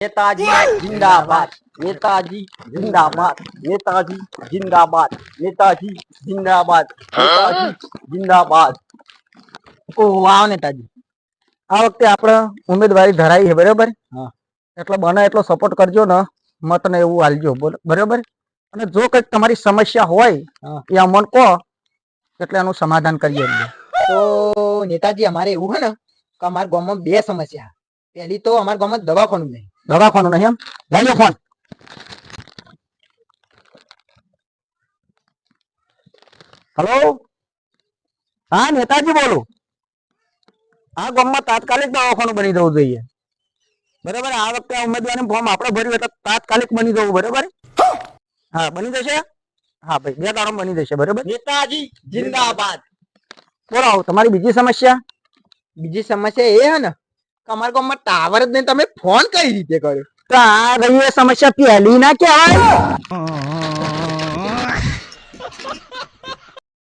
नेताजी जिंदाबाद, नेताजी जिंदाबाद, नेताजी जिंदाबाद, नेताजी जिंदाबाद, नेताजी जिंदाबाद। ઓ વાહ નેતાજી, આ વખતે આપણે ઉમેદવારી ધરાઈ છે બરાબર. એટલે બને એટલો સપોર્ટ કરજો ને, મત ને એવું હાલજો બરાબર. અને જો કઈક તમારી સમસ્યા હોય એ અમને કહો એટલે એનું સમાધાન કરીએ. તો નેતાજી અમારે એવું હે ને કે અમારા ગામમાં બે સમસ્યા. પહેલી તો અમારા ગામમાં દવાખાનું નહીં. દવાખાનું નહીં? એમ લઈ લો ફોન. હેલો, હા નેતાજી બોલો. આ ગામમાં તાત્કાલિક દવાખાનું બની જવું જોઈએ બરાબર. આ વખતે ઉમેદવારી ફોર્મ આપણે ભર્યું એટલે તાત્કાલિક બની જવું બરાબર. હા બની જશે. હા ભાઈ 2 દાડો બની જશે બરાબર. નેતાજી જિંદાબાદ. બોલો તમારી બીજી સમસ્યા. બીજી સમસ્યા એ હે ને કે અમારા ગામમાં ટાવર જ નહીં, તમે ફોન કઈ રીતે કર્યો? તો આ રહી એ સમસ્યા પહેલી ના કહેવાય.